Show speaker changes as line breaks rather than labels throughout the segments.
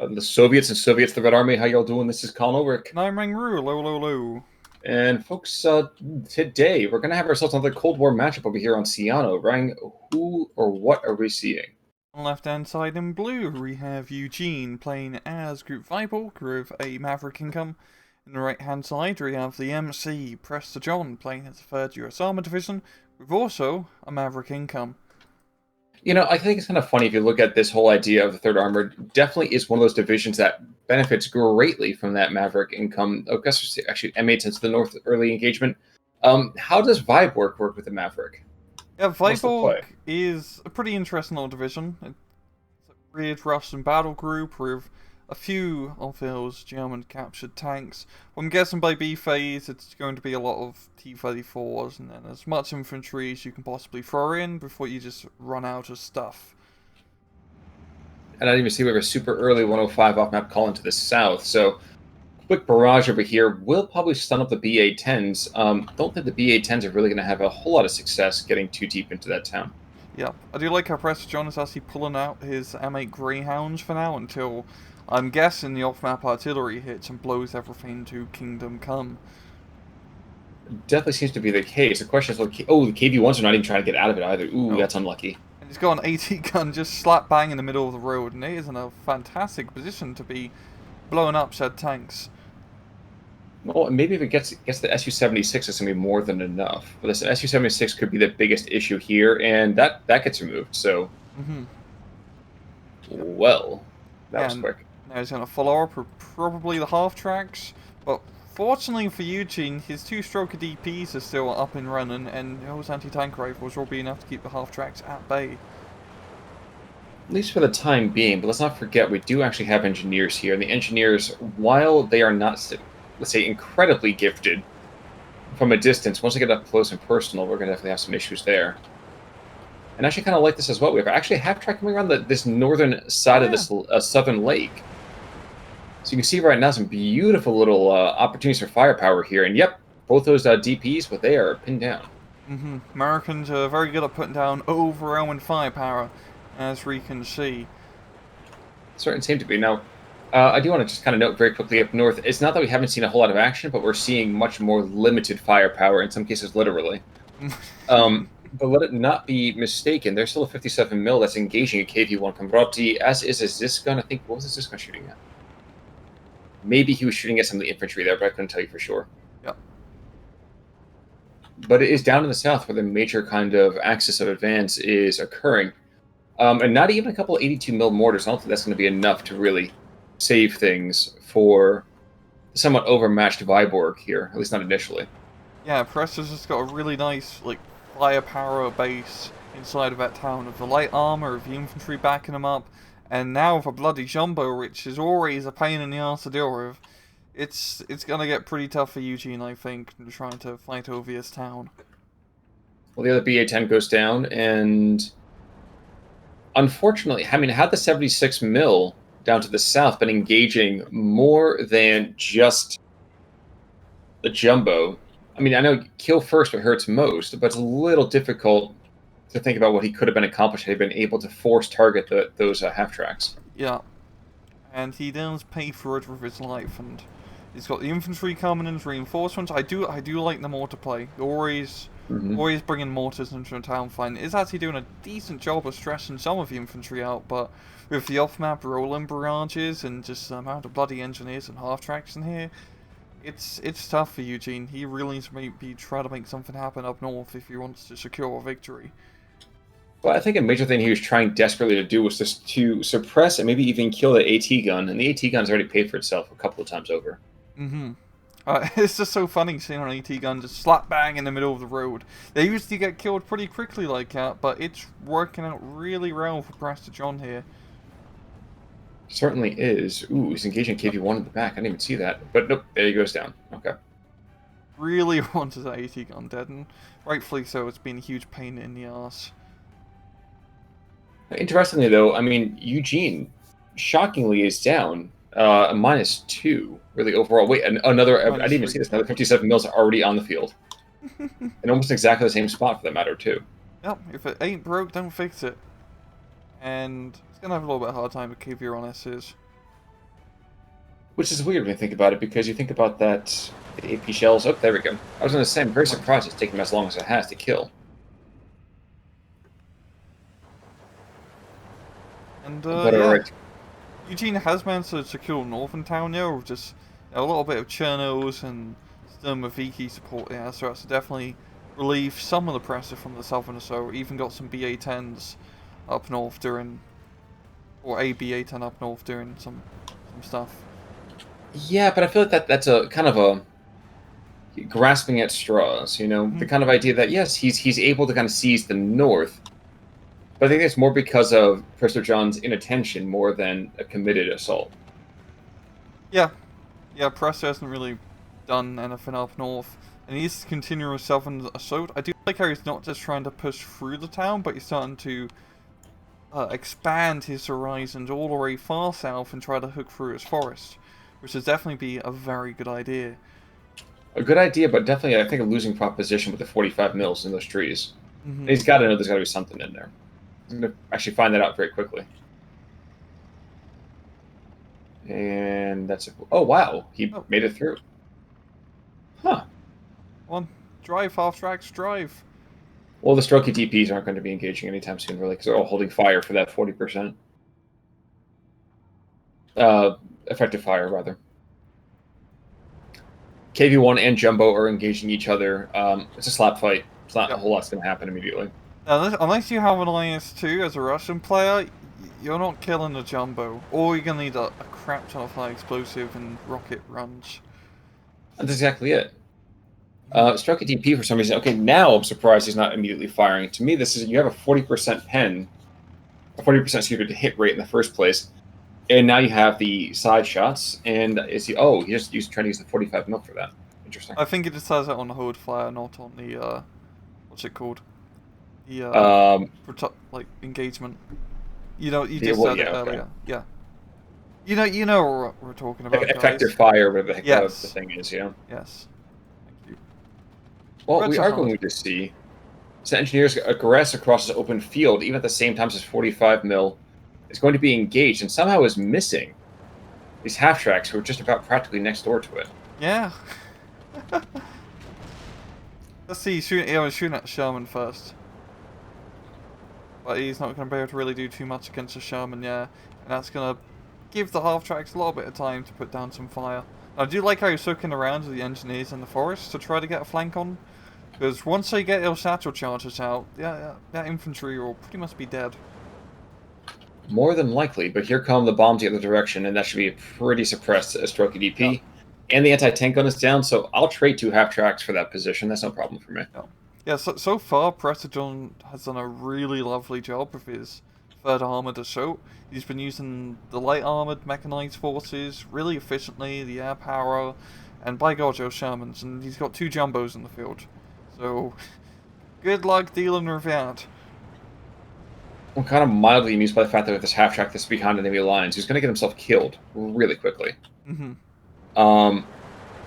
The Soviets, the Red Army, how y'all doing? This is Colin Ulrich.
Nine Ring Rule, low, low, low.
And folks, today we're going to have ourselves another Cold War matchup over here on Ciano. Rang, who or what are we seeing?
On the left hand side in blue, we have Yuejin playing as Group Vyborg with a Maverick income. On the right hand side, we have the MC Prestor John playing as the 3rd US Armour Division with also a Maverick income.
You know, I think it's kind of funny if you look at this whole idea of the 3rd Armored. Definitely is one of those divisions that benefits greatly from that Maverick income. Oh, guess actually M8 since the North early engagement. How does Vyborg work with the Maverick?
Yeah,
What's the play?
Vyborg is a pretty interesting little division. It's a weird Russian battle group with a few of those German captured tanks. I'm guessing by B phase it's going to be a lot of T-34s and then as much infantry as you can possibly throw in before you just run out of stuff.
And I didn't even see we have a super early 105 off map call into the south. So quick barrage over here will probably stun up the BA-10s. Don't think the BA-10s are really going to have a whole lot of success getting too deep into that town.
Yeah, I do like how Prestor John is actually pulling out his M8 Greyhounds for now until I'm guessing the off-map artillery hits and blows everything to Kingdom Come.
Definitely seems to be the case. The question is, the KV-1s are not even trying to get out of it either. Ooh, That's unlucky.
And he's got an AT gun just slap bang in the middle of the road, and it is in a fantastic position to be blowing up said tanks.
Well, maybe if it gets the Su-76, it's going to be more than enough. But this Su-76 could be the biggest issue here, and that gets removed, so... Well, that was quick.
Now he's going to follow up with probably the half-tracks, but fortunately for Yuejin, his 2-stroke DPs are still up and running, and those anti-tank rifles will be enough to keep the half-tracks at bay.
At least for the time being, but let's not forget we do actually have engineers here, and the engineers, while they are not, let's say, incredibly gifted from a distance, once they get up close and personal, we're going to definitely have some issues there. And I actually kind of like this as well. We have actually a half-track coming around this northern side of this southern lake. So you can see right now some beautiful little opportunities for firepower here. And yep, both those DPs, but they are pinned down.
Americans are very good at putting down overwhelming firepower, as we can see.
Certainly seem to be. Now, I do want to just kind of note very quickly up north, it's not that we haven't seen a whole lot of action, but we're seeing much more limited firepower, in some cases literally. But let it not be mistaken, there's still a 57 mil that's engaging a KV-1 Converti, as is a Zis gun. I think, what was the Zis gun shooting at? Maybe he was shooting at some of the infantry there, but I couldn't tell you for sure.
Yep.
But it is down in the south where the major kind of axis of advance is occurring. And not even a couple of 82 mil mortars. I don't think that's going to be enough to really save things for the somewhat overmatched Vyborg here, at least not initially.
Yeah, Prestor's just got a really nice, firepower base inside of that town of the light armor, of the infantry backing him up, and now with a bloody jumbo, which is always a pain in the ass to deal with. It's gonna get pretty tough for Yuejin, I think, trying to fight over this town.
Well, the other BA-10 goes down, and unfortunately, I mean, had the 76 mil down to the south been engaging more than just the jumbo, I mean, I know kill first what hurts most, but it's a little difficult to think about what he could have been accomplished had he been able to force target those half-tracks.
Yeah. And he does pay for it with his life, and he's got the infantry coming in as reinforcements. I do like the mortar play. Always bringing mortars into a town fight. Is actually doing a decent job of stressing some of the infantry out, but with the off-map rolling barrages and just the amount of bloody engineers and half-tracks in here, it's tough for Yuejin. He really needs to maybe try to make something happen up north if he wants to secure a victory.
Well, I think a major thing he was trying desperately to do was just to suppress and maybe even kill the AT gun, and the AT gun's already paid for itself a couple of times over.
It's just so funny seeing an AT gun just slap bang in the middle of the road. They usually get killed pretty quickly like that, but it's working out really well for Prestor John here.
Certainly is. Ooh, he's engaging KV-1 in the back. I didn't even see that. But nope, there he goes down. Okay.
Really wanted that AT gun dead, and rightfully so. It's been a huge pain in the ass.
Interestingly, though, I mean, Yuejin, shockingly, is down a -2, really, overall. Wait, another, I didn't even see this, another 57 mils are already on the field. In almost exactly the same spot, for that matter, too.
Yep, if it ain't broke, don't fix it. And it's going to have a little bit of a hard time with KV on S's.
Which is weird when you think about it, because you think about that the AP shells. Oh, there we go. I was going to say, I'm very
Right.
surprised it's taken as long as it has to kill.
And
But
yeah,
alright.
Eugene has managed to secure northern town here, with just a little bit of Chernos and Sturmoviki support here, so that's definitely relieve some of the pressure from the southern. So even got some BA-10s up north during, or a BA-10 up north doing some stuff.
Yeah, but I feel like that's a kind of a grasping at straws. The
Mhm.
kind of idea that yes, he's able to kind of seize the north, but I think it's more because of Prestor John's inattention more than a committed assault.
Yeah, yeah, Prestor hasn't really done anything up north, and he's continuing with southern assault. I do like how he's not just trying to push through the town, but he's starting to expand his horizons all the way far south and try to hook through his forest, which would definitely be a very good idea.
A good idea, but definitely I think a losing proposition with the 45 mils in those trees. And
Hmm.
he's got to know there's got to be something in there. He's going to actually find that out very quickly. And that's it. Oh, wow. He
Oh,
made it through. Huh.
one. Drive, half tracks, drive.
Well, the Strokey DPs aren't going to be engaging anytime soon, really, because they're all holding fire for that 40%. Effective fire, rather. KV1 and Jumbo are engaging each other. It's a slap fight. It's not a
Yep.
whole lot's going to happen immediately.
Now, unless you have an IS-2 as a Russian player, you're not killing the Jumbo. Or you're going to need a crap ton of high explosive and rocket runs.
And that's exactly it.
Mhm.
Struck a DP for some reason. Okay, now I'm surprised he's not immediately firing. To me, this is you have a 40% pen, a 40% excuse me, to hit rate in the first place, and now you have the side shots. And is he? Oh, he just used trying to use the 45 mil for that. Interesting.
I think it just has it on the hold fire, not on the, what's it called? The,
Um,
like, engagement. You just
well,
said it
yeah, okay.
earlier. Yeah. You know what we're talking about,
Effective
guys.
fire, whatever the heck the
Yes.
thing is, yeah.
Yes. Thank you.
Well,
Reds
we
are
are
hard.
going to see so engineers aggress across this open field, even at the same time as 45 mil is going to be engaged, and somehow is missing these half tracks who are just about practically next door to it.
Yeah. Let's see. I was shooting at Sherman first, but he's not going to be able to really do too much against the Sherman. Yeah, and that's going to give the half tracks a little bit of time to put down some fire. I do like how you're soaking around with the engineers in the forest to try to get a flank on. Because once they get their satchel charges out, yeah, that infantry will pretty much be dead.
More than likely, but here come the bombs the other direction, and that should be a pretty suppressed stroke
Yeah,
DP. And the anti-tank gun is down, so I'll trade 2 half tracks for that position. That's no problem for me.
yeah. Yeah, so far, Prestor has done a really lovely job with his third armoured assault. He's been using the light armoured mechanized forces really efficiently, the air power, and by God, Joe Shermans, and he's got 2 jumbos in the field. So, good luck dealing with that.
I'm kind of mildly amused by the fact that with this half track that's behind enemy lines, he's going to get himself killed really quickly.
Mm-hmm.
Um,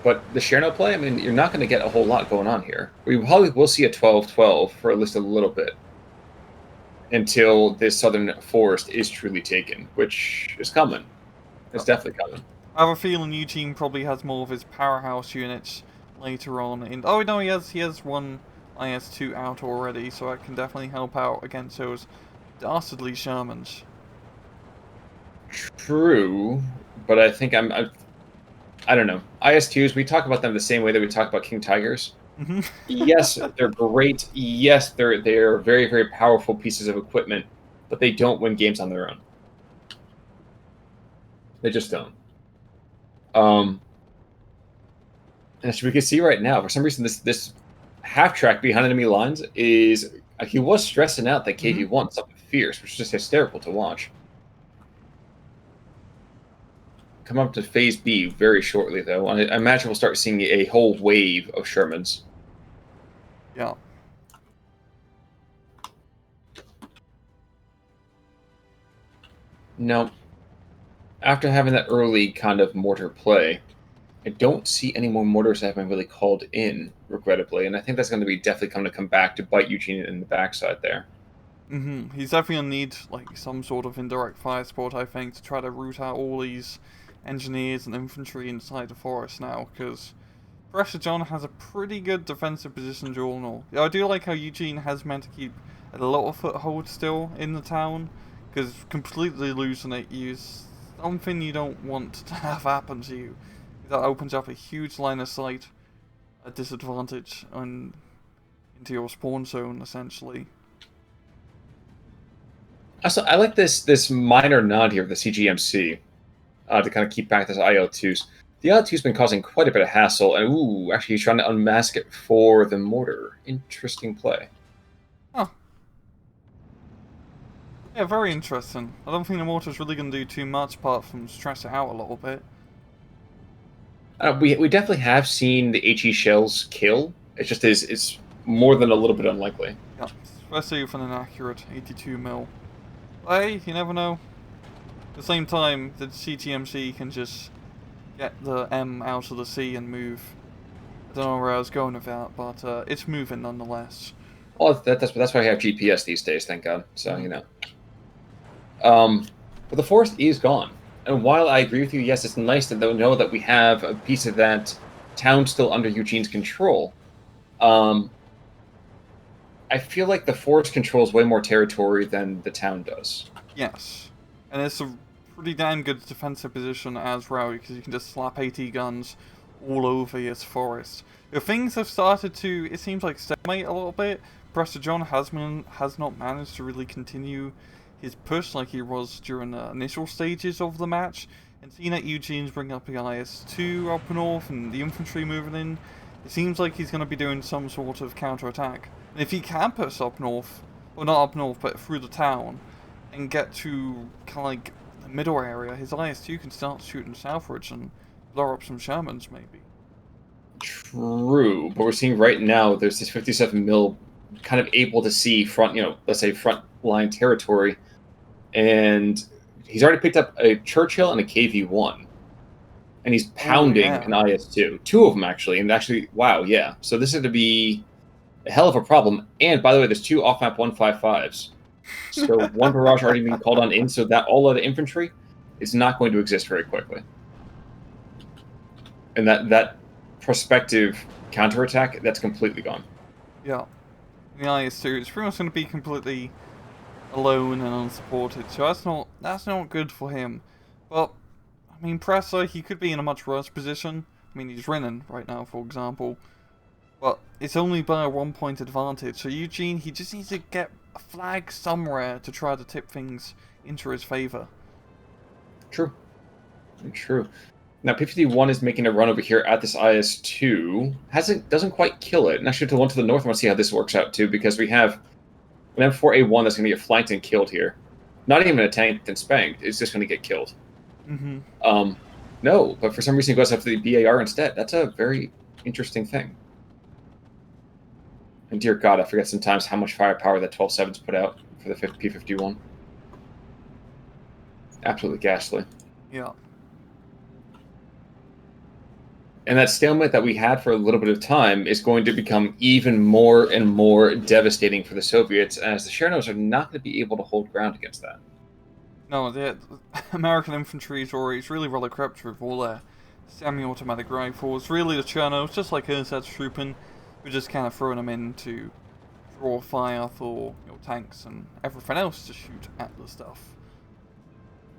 but the Cherno play, I mean, you're not going to get a whole lot going on here. We probably will see a 12-12 for at least a little bit until this southern forest is truly taken, which is coming. It's definitely coming.
I have a feeling Eugene probably has more of his powerhouse units later on. Oh no, he has one IS-2 out already, so that can definitely help out against those dastardly Shermans.
True, but I think I don't know. IS-2s, we talk about them the same way that we talk about King Tigers.
Hmm.
Yes, they're great. Yes, they're very, very powerful pieces of equipment, but they don't win games on their own. They just don't. Um, and as we can see right now, for some reason, this half track behind enemy lines is he was stressing out that
Hmm.
KV1 something fierce, which is just hysterical to watch. Come up to phase B very shortly, though. I imagine we'll start seeing a whole wave of Shermans.
Yeah.
Now, after having that early kind of mortar play, I don't see any more mortars that have been really called in, regrettably, and I think that's going to be definitely going to come back to bite Eugene in the backside there.
He's definitely gonna need like some sort of indirect fire support, I think, to try to root out all these engineers and infantry inside the forest now, because Prestor John has a pretty good defensive position all in all. I do like how Yuejin has meant to keep a lot of foothold still in the town, because completely losing it is something you don't want to have happen to you. That opens up a huge line of sight, a disadvantage into your spawn zone, essentially.
Also, I like this minor nod here of the CGMC to kind of keep back this IL-2s. The IL-2's been causing quite a bit of hassle, and ooh, actually he's trying to unmask it for the mortar. Interesting play.
Huh. Yeah, very interesting. I don't think the mortar's really going to do too much apart from stress it out a little bit.
We definitely have seen the HE shells kill. It just it's more than a little bit unlikely.
Yeah, especially with an inaccurate 82 mil. Hey, you never know. At the same time, the CTMC can just get the M out of the C and move. I don't know where I was going with that, but it's moving nonetheless.
Well, that's why I have GPS these days, thank God. So, you know. But the forest is gone. And while I agree with you, yes, it's nice to know that we have a piece of that town still under Eugene's control. I feel like the forest controls way more territory than the town does.
Yes. And it's a pretty damn good defensive position as well, because you can just slap AT guns all over his forest. If things have started to, it seems like, stalemate a little bit. Prestor John has not managed to really continue his push like he was during the initial stages of the match. And seeing that Eugene's bringing up the IS-2 up north and the infantry moving in, it seems like he's going to be doing some sort of counter-attack. And if he can push up north, well not up north, but through the town, and get to kind of like the middle area, his IS-2 can start shooting southwards and blow up some Shermans maybe.
True, but we're seeing right now there's this 57 mil kind of able to see front, let's say front line territory, and he's already picked up a Churchill and a KV-1, and he's pounding an IS-2, two of them actually, and actually, wow, yeah. So this is going to be a hell of a problem. And by the way, there's two off-map 155s, so one barrage already being called on in, so that all of the infantry is not going to exist very quickly, and that prospective counterattack, that's completely gone.
Yeah. The IS-2 is pretty much going to be completely alone and unsupported, so that's not good for him. But I mean, Prestor, he could be in a much worse position. I mean, he's winning right now, for example, but it's only by a 1-point advantage. So Yuejin, he just needs to get a flag somewhere to try to tip things into his favor.
True. True. Now, P-51 is making a run over here at this IS-2. Doesn't quite kill it. And actually, to the one to the north, I want to see how this works out, too, because we have an M4A1 that's going to get flanked and killed here. Not even a tanked and spanked. It's just going to get killed.
Mm-hmm.
No, but for some reason it goes after the BAR instead. That's a very interesting thing. And dear God, I forget sometimes how much firepower that 12-7's put out for the P-51. Absolutely ghastly.
Yeah.
And that stalemate that we had for a little bit of time is going to become even more and more devastating for the Soviets, as the Chernos are not going to be able to hold ground against that.
No, the American infantry is really well equipped with all their semi-automatic rifles. Really, the Chernos, just like Ursad's trooping, we're just kind of throwing them in to draw fire for tanks and everything else to shoot at the stuff.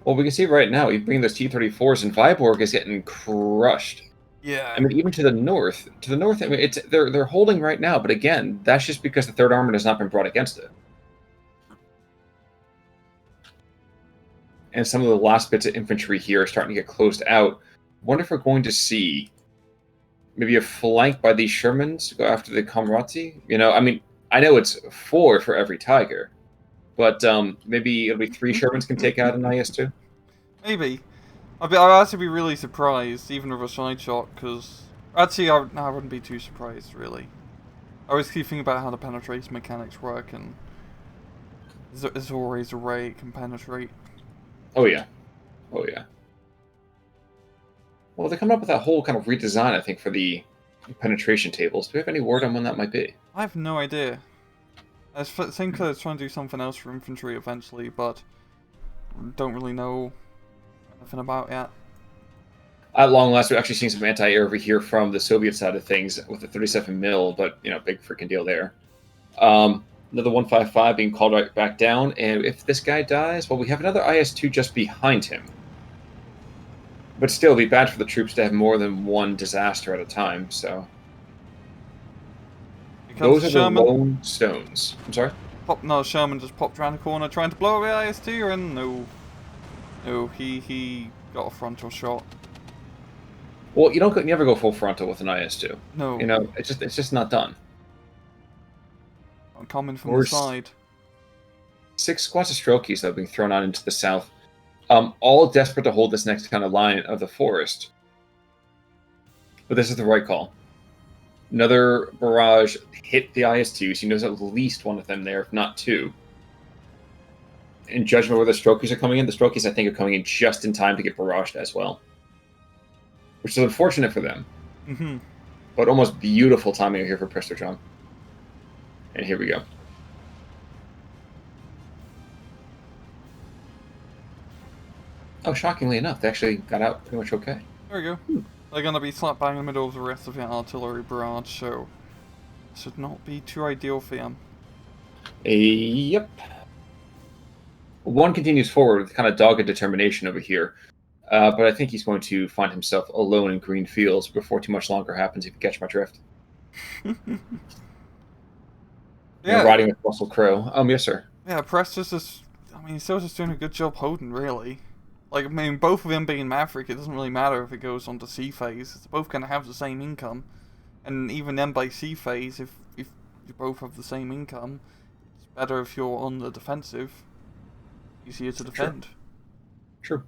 Well, we can see right now, even bringing those T-34s, and Vyborg is getting crushed.
Yeah.
I mean, even to the north, I mean, they're holding right now, but again, that's just because the third armament has not been brought against it. And some of the last bits of infantry here are starting to get closed out. Wonder if we're going to see maybe a flank by these Shermans to go after the Komrati? I mean, I know it's 4 for every Tiger, but maybe it'll be 3 Shermans can take out an IS-2?
Maybe. I'd actually be really surprised, even with a side shot, because actually I wouldn't be too surprised, really. I always keep thinking about how the penetration mechanics work, and there's always a way it can penetrate.
Oh yeah. Oh yeah. Well, they're coming up with that whole kind of redesign, I think, for the penetration tables. Do we have any word on when that might be?
I have no idea. I think they're trying to do something else for infantry eventually, but don't really know anything about yet.
At long last, we're actually seeing some anti-air over here from the Soviet side of things with the 37 mil, but big freaking deal there. Another 155 being called right back down, and if this guy dies, well, we have another IS-2 just behind him. But still, it'd be bad for the troops to have more than one disaster at a time, so... Those are the lone stones. I'm sorry?
No, Sherman just popped around the corner trying to blow away IS-2, and no. No, he got a frontal shot.
Well, you never go full frontal with an IS-2.
No.
It's just not done.
I'm coming from the side.
6 squads of Strokies that have been thrown out into the south. All desperate to hold this next kind of line of the forest. But this is the right call. Another barrage hit the IS-2s. He knows at least one of them there, if not two. In judgment where the Strokies are coming in, the Strokies, I think, are coming in just in time to get barraged as well. Which is unfortunate for them.
Mm-hmm.
But almost beautiful timing here for Prestor John. And here we go. Oh, shockingly enough, they actually got out pretty much okay.
There we go. They're going to be slap bang in the middle of the rest of the artillery barrage, so this should not be too ideal for them.
Yep. One continues forward with kind of dogged determination over here. But I think he's going to find himself alone in green fields before too much longer happens, if you catch my drift.
Yeah.
Riding with Russell Crowe. Yes, sir.
Yeah, Prestor's just... he's still just doing a good job holding, really. Both of them being Maverick, it doesn't really matter if it goes on to C phase. It's both going to have the same income. And even then by C phase, if you both have the same income, it's better if you're on the defensive. Easier to defend.
True.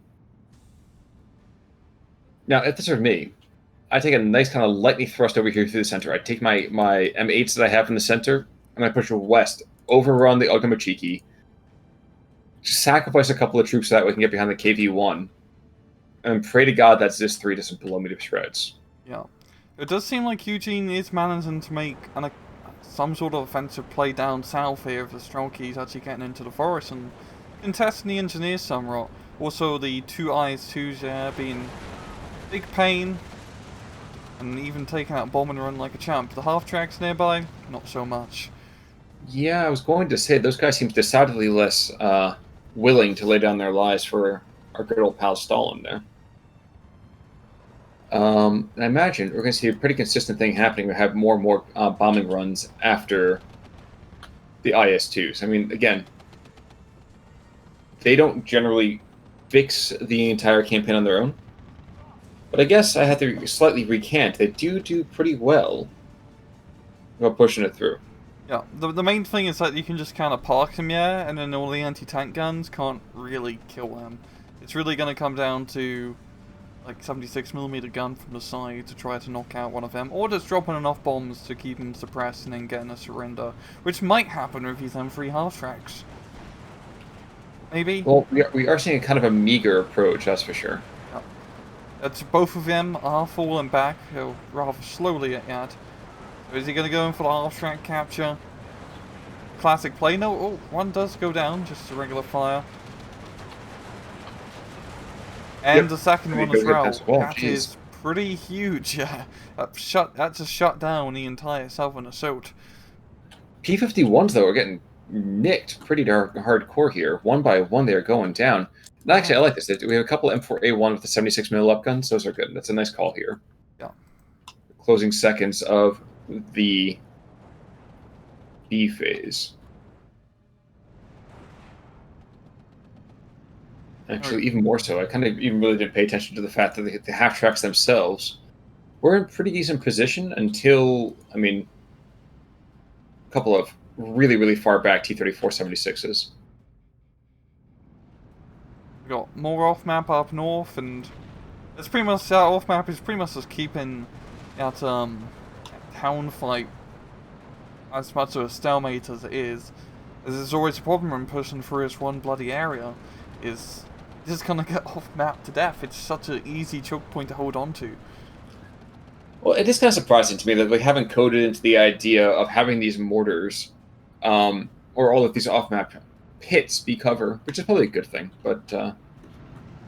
Now, if this were me, I take a nice kind of lightly thrust over here through the center. I take my M8s that I have in the center, and I push west, overrun the Ognomachiki, sacrifice a couple of troops so that we can get behind the KV-1, and pray to God that Zis-3 doesn't blow me to shreds.
Yeah. It does seem like Yuejin is managing to make some sort of offensive play down south here of the Strokies actually getting into the forest and contesting the engineers somewhat. Also, the two IS-2s there being big pain, and even taking out bomb and run like a champ. The half-tracks nearby, not so much.
Yeah, I was going to say, those guys seem decidedly less willing to lay down their lives for our good old pal Stalin there. And I imagine we're going to see a pretty consistent thing happening. We have more and more bombing runs after the IS-2s. Again, they don't generally fix the entire campaign on their own. But I guess I have to slightly recant. They do pretty well about pushing it through.
Yeah, the main thing is that you can just kind of park them, yeah, and then all the anti-tank guns can't really kill them. It's really going to come down to, 76mm gun from the side to try to knock out one of them, or just dropping enough bombs to keep them suppressed and then getting a surrender, which might happen with these M3 half-tracks. Maybe?
Well, we are seeing kind of a meager approach, that's for sure.
Both of them are falling back, rather slowly at that. So is he going to go in for the half-track capture? Classic play. No, one does go down, just a regular fire. And the second one as well. That is pretty huge. Yeah, that just shut down the entire southern assault.
P-51s, though, are getting nicked pretty hardcore here. One by one, they are going down. And actually, I like this. We have a couple M4A1 with the 76mm up guns. Those are good. That's a nice call here.
Yeah.
Closing seconds of the B phase. Actually, even more so. I kind of even really didn't pay attention to the fact that the half-tracks themselves were in pretty decent position until, a couple of really, really far back T-34-76s.
We got more off-map up north, and it's pretty much, that off-map is pretty much just keeping that town fight as much of a stalemate as it is. As there's always a problem when pushing through this one bloody area, is just gonna get off-map to death. It's such an easy choke point to hold on to.
Well, it is kind of surprising to me that we haven't coded into the idea of having these mortars, or all of these off-map pits be cover, which is probably a good thing, but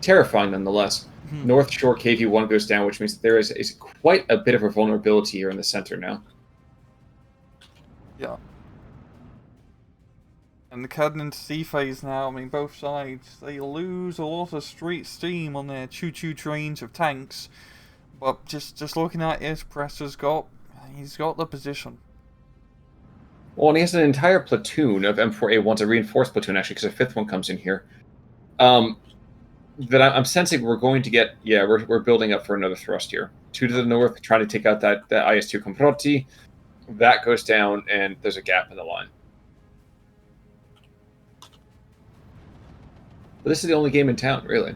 terrifying nonetheless. North Shore KV-1 goes down, which means there is quite a bit of a vulnerability here in the center now.
Yeah. And the heading into C phase now, I mean, both sides, they lose a lot of street steam on their choo-choo trains of tanks. But just looking at it, Prestor's he's got the position.
Well, and he has an entire platoon of M4A1s, a reinforced platoon, actually, because a fifth one comes in here. That I'm sensing we're going to get, yeah, we're building up for another thrust here. 2 to the north, trying to take out that IS-2 Comproti. That goes down, and there's a gap in the line. But this is the only game in town, really.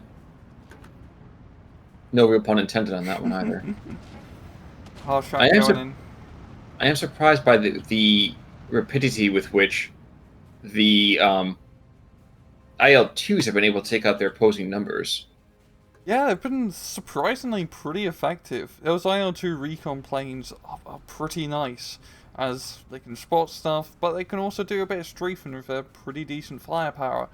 No real pun intended on that one either. I am surprised by the rapidity with which the IL-2s have been able to take out their opposing numbers.
Yeah, they've been surprisingly pretty effective. Those IL-2 recon planes are pretty nice, as they can spot stuff, but they can also do a bit of strafing with their pretty decent firepower.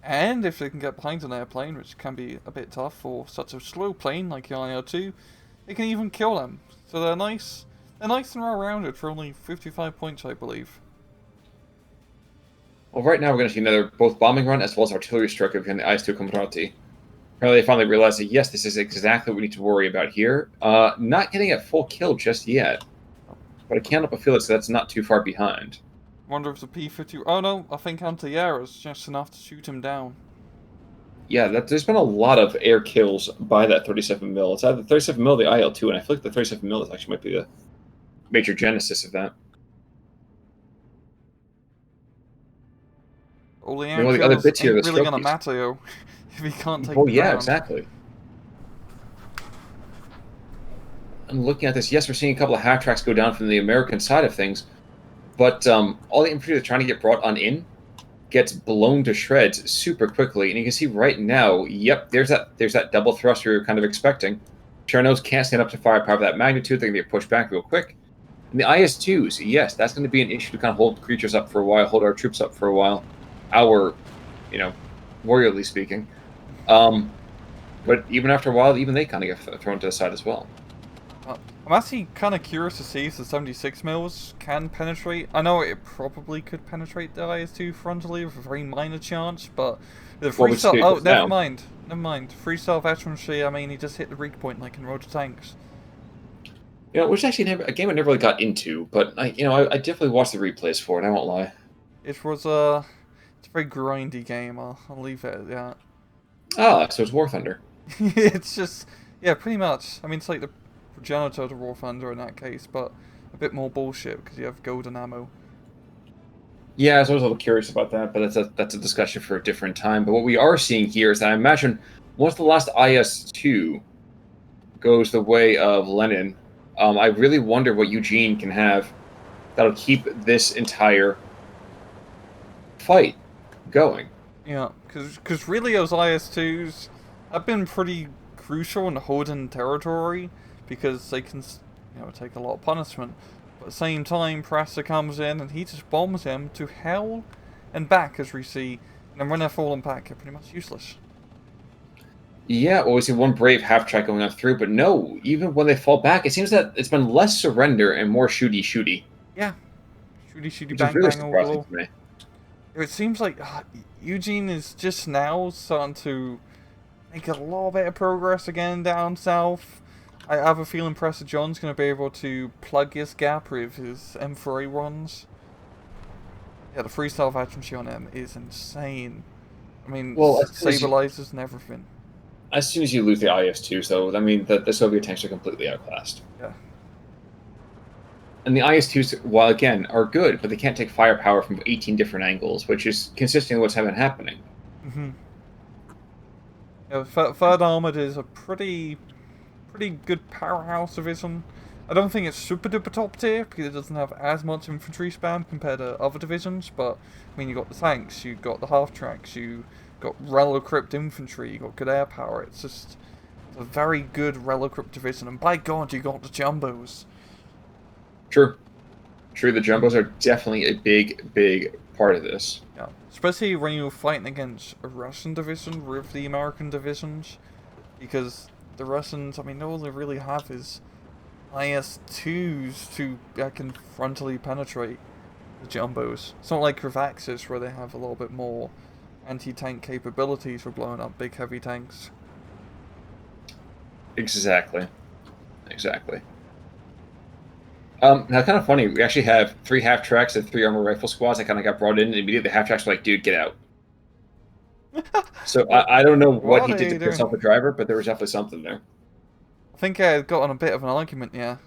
And if they can get behind an airplane, which can be a bit tough for such a slow plane like the IL-2, they can even kill them. So they're nice. They're nice and well-rounded for only 55 points, I believe.
Well, right now we're going to see another both bombing run as well as artillery strike against the IS-2 Comprati. Apparently they finally realized that, yes, this is exactly what we need to worry about here. Not getting a full kill just yet, but I can't help but feel that's not too far behind.
Wonder if the P-52... Oh no, I think anti-air is just enough to shoot him down.
Yeah, there's been a lot of air kills by that 37mm. It's either 37mm or the IL-2, and I feel like the 37mm actually might be the major genesis of that.
All the
air other bits here,
ain't really gonna matter, yo, if he can't take
the
ground.
Yeah, exactly. I'm looking at this. Yes, we're seeing a couple of half tracks go down from the American side of things, but all the infantry that's trying to get brought on in gets blown to shreds super quickly. And you can see right now, yep, there's that double thrust we were kind of expecting. Chernos can't stand up to firepower of that magnitude. They're going to get pushed back real quick. And the IS-2s, yes, that's going to be an issue to kind of hold creatures up for a while, hold our troops up for a while. Warriorly speaking. But even after a while, even they kind of get thrown to the side as well.
I'm actually kind of curious to see if the 76mm can penetrate. I know it probably could penetrate the IS-2 frontally with a very minor chance, but the freestyle... Oh, never mind. Freestyle veterancy, I mean, he just hit the weak point like in Road to Tanks.
Which actually a game I never really got into, but I definitely watched the replays for it, I won't lie.
It was it's a very grindy game, I'll leave it at that.
Ah, so it's War Thunder.
It's just, yeah, pretty much. I mean, it's like the progenitor to War Thunder in that case, but a bit more bullshit because you have golden ammo.
Yeah, I was always a little curious about that, but that's a discussion for a different time. But what we are seeing here is that I imagine once the last IS-2 goes the way of Lenin, I really wonder what Yuejin can have that'll keep this entire fight going.
Yeah, because really those IS-2s have been pretty crucial in holding territory because they can, take a lot of punishment. But at the same time, Prestor comes in and he just bombs him to hell and back, as we see. And when they're falling back, they're pretty much useless.
Yeah, well, we see one brave half-track going on through, but no, even when they fall back, it seems that it's been less surrender and more shooty-shooty.
Yeah. Shooty,
bang,
really
bang, surprising to me.
It seems like Yuejin is just now starting to make a little bit of progress again down south. I have a feeling Prestor John's going to be able to plug this gap with his M4A runs. Yeah, the freestyle veterancy on him is insane. I mean, stabilizers and everything.
As soon as you lose the IS-2, though, I mean, the Soviet tanks are completely outclassed.
Yeah.
And the IS-2s, while again, are good, but they can't take firepower from 18 different angles, which is consistent with what's been happening.
Mm-hmm. Yeah, Third Armored is a pretty good powerhouse division. I don't think it's super duper top tier because it doesn't have as much infantry spam compared to other divisions, but I mean, you got the tanks, you got the half tracks, you got well-equipped infantry, you got good air power. It's just a very good well-equipped division, and by God, you got the jumbos.
True. The jumbos are definitely a big part of this.
Yeah, especially when you're fighting against a Russian division with the American divisions, because the Russians, I mean, all they really have is IS-2s to can frontally penetrate the jumbos. It's not like with Axis where they have a little bit more anti-tank capabilities for blowing up big heavy tanks.
Exactly. Exactly. Now, kind of funny. We actually have 3 half tracks and 3 armor rifle squads that kind of got brought in, and immediately the half tracks were like, "Dude, get out." So I don't know what
What
he
are
did to
you
piss
doing?
off the driver, but there was definitely something there.
I think I got on a bit of an argument, yeah.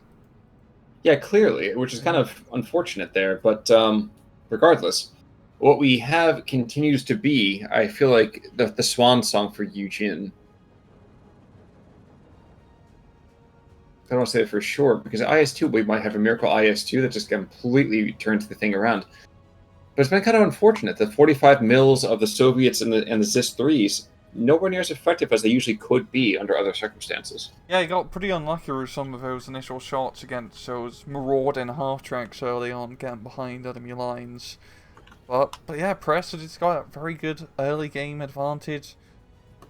Yeah, clearly, which is kind of unfortunate there. But regardless, what we have continues to be, I feel like, the swan song for Yuejin. I don't want to say it for sure, because IS-2, we might have a miracle IS-2 that just completely turns the thing around. But it's been kind of unfortunate. The 45 mils of the Soviets and the ZIS-3s, nowhere near as effective as they usually could be under other circumstances.
Yeah, he got pretty unlucky with some of those initial shots against those marauding half-tracks early on, getting behind enemy lines. But yeah, Prestor just got a very good early game advantage,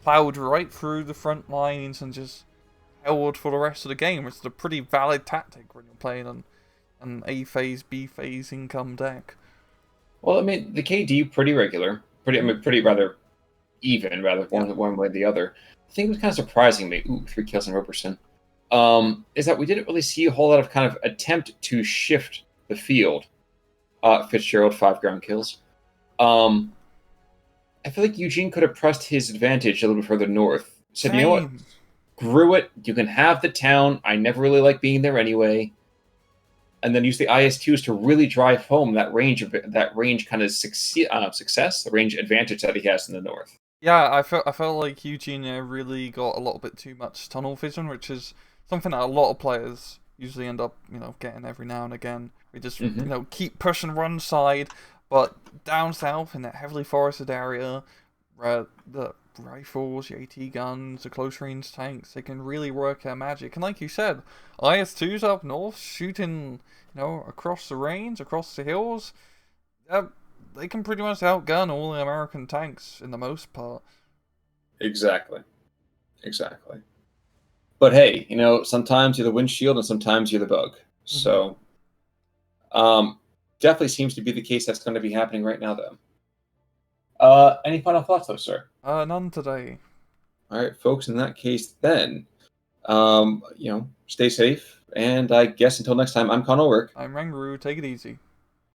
plowed right through the front lines and just held for the rest of the game, which is a pretty valid tactic when you're playing on an A phase, B phase income deck.
Well, I mean, the KD pretty regular, pretty rather even, rather
Yeah.
one way or the other. The thing that was kind of surprising me, 3 kills in Roberson, is that we didn't really see a whole lot of kind of attempt to shift the field. Fitzgerald 5 ground kills. I feel like Yuejin could have pressed his advantage a little bit further north. Said, you know what,
Same.
screw it. You can have the town. I never really like being there anyway. And then use the IS-2s to really drive home that range kind of success, the range advantage that he has in the north.
Yeah, I felt like Eugene really got a little bit too much tunnel vision, which is something that a lot of players usually end up, getting every now and again. We just, keep pushing one side, but down south in that heavily forested area, where the rifles, the AT guns, the close range tanks, they can really work their magic. And like you said, IS-2s up north shooting, across the range, across the hills. They can pretty much outgun all the American tanks in the most part.
Exactly. Exactly. But hey, sometimes you're the windshield and sometimes you're the bug.
Hmm.
So, definitely seems to be the case that's going to be happening right now, though. Any final thoughts, though, sir?
None today.
All right, folks. In that case, then, stay safe. And I guess until next time, I'm Connell Work.
I'm Ranguru, take it easy.